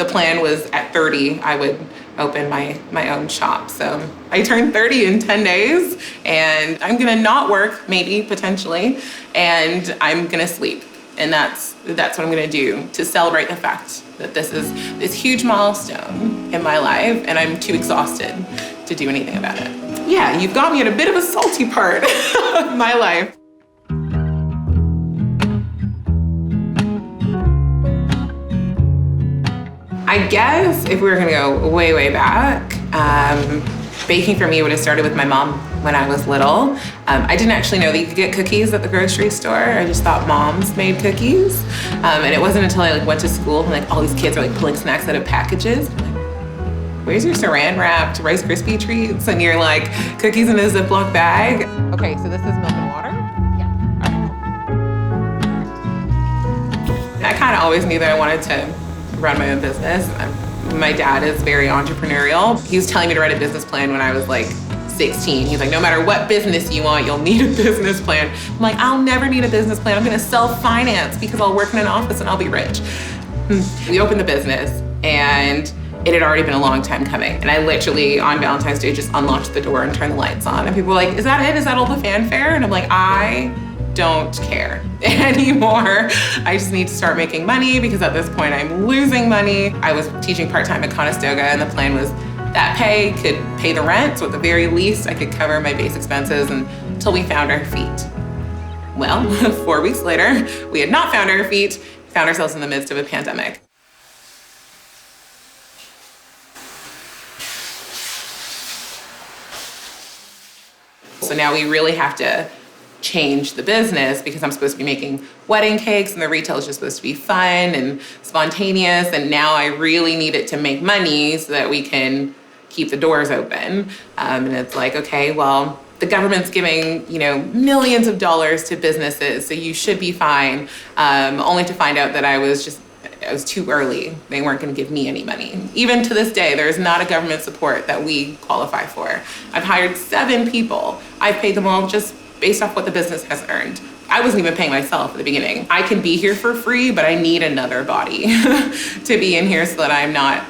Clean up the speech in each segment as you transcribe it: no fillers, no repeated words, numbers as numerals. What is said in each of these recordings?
The plan was at 30, I would open my own shop. So I turned 30 in 10 days, and I'm gonna not work, maybe, potentially, and I'm gonna sleep. And that's what I'm gonna do to celebrate the fact that this is this huge milestone in my life, and I'm too exhausted to do anything about it. Yeah, you've got me at a bit of a salty part of my life. I guess if we were gonna go way, way back, baking for me would have started with my mom when I was little. I didn't actually know that you could get cookies at the grocery store. I just thought moms made cookies. And it wasn't until I went to school and all these kids are pulling snacks out of packages. Where's your saran wrapped Rice Krispie treats? And you're cookies in a Ziploc bag. Okay, so this is milk and water? Yeah. All right. I kind of always knew that I wanted to run my own business. My dad is very entrepreneurial. He was telling me to write a business plan when I was 16. He's no matter what business you want, you'll need a business plan. I'm I'll never need a business plan. I'm gonna self-finance because I'll work in an office and I'll be rich. We opened the business and it had already been a long time coming. And I literally, on Valentine's Day, just unlocked the door and turned the lights on. And people were is that it? Is that all the fanfare? And I'm I don't care anymore. I just need to start making money because at this point I'm losing money. I was teaching part-time at Conestoga, and the plan was that pay could pay the rent, so at the very least I could cover my base expenses until we found our feet. Well, 4 weeks later, we had not found our feet, found ourselves in the midst of a pandemic. So now we really have to change the business because I'm supposed to be making wedding cakes and the retail is just supposed to be fun and spontaneous. And now I really need it to make money so that we can keep the doors open. And it's okay, well, the government's giving, millions of dollars to businesses, so you should be fine. Only to find out that I was too early. They weren't gonna give me any money. Even to this day, there is not a government support that we qualify for. I've hired 7 people. I've paid them all just based off what the business has earned. I wasn't even paying myself at the beginning. I can be here for free, but I need another body to be in here so that I'm not,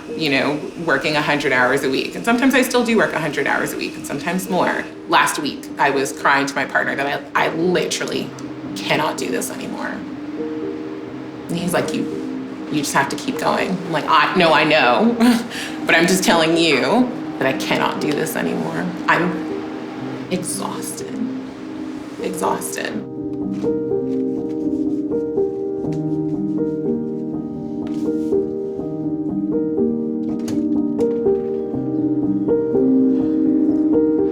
working 100 hours a week. And sometimes I still do work 100 hours a week, and sometimes more. Last week, I was crying to my partner that I literally cannot do this anymore. And he's you just have to keep going. I'm no, I know, but I'm just telling you that I cannot do this anymore. I'm exhausted.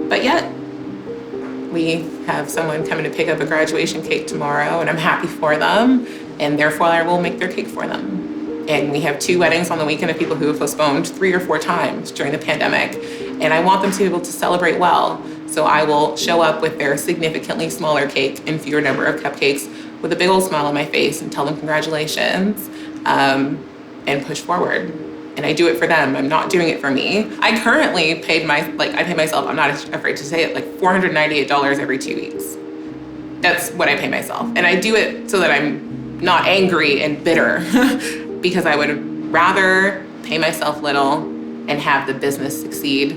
But yet, we have someone coming to pick up a graduation cake tomorrow, and I'm happy for them, and therefore I will make their cake for them. And we have 2 weddings on the weekend of people who have postponed 3 or 4 times during the pandemic, and I want them to be able to celebrate well. So I will show up with their significantly smaller cake and fewer number of cupcakes with a big old smile on my face and tell them congratulations, and push forward. And I do it for them. I'm not doing it for me. I currently paid I pay myself, I'm not afraid to say it, $498 every 2 weeks. That's what I pay myself. And I do it so that I'm not angry and bitter because I would rather pay myself little and have the business succeed.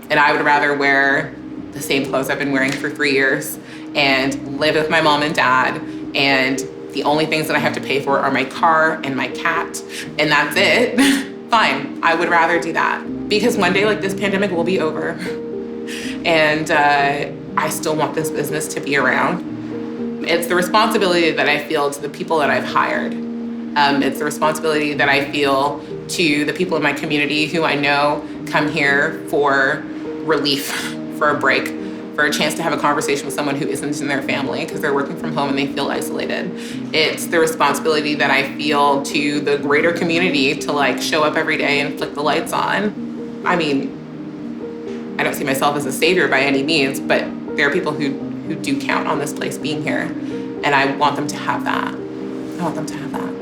And I would rather wear the same clothes I've been wearing for 3 years and live with my mom and dad, and the only things that I have to pay for are my car and my cat, and that's it. Fine, I would rather do that. Because one day this pandemic will be over, and I still want this business to be around. It's the responsibility that I feel to the people that I've hired. It's the responsibility that I feel to the people in my community who I know come here for relief, for a break, for a chance to have a conversation with someone who isn't in their family because they're working from home and they feel isolated. It's the responsibility that I feel to the greater community to show up every day and flick the lights on. I mean, I don't see myself as a savior by any means, but there are people who do count on this place being here, and I want them to have that. I want them to have that.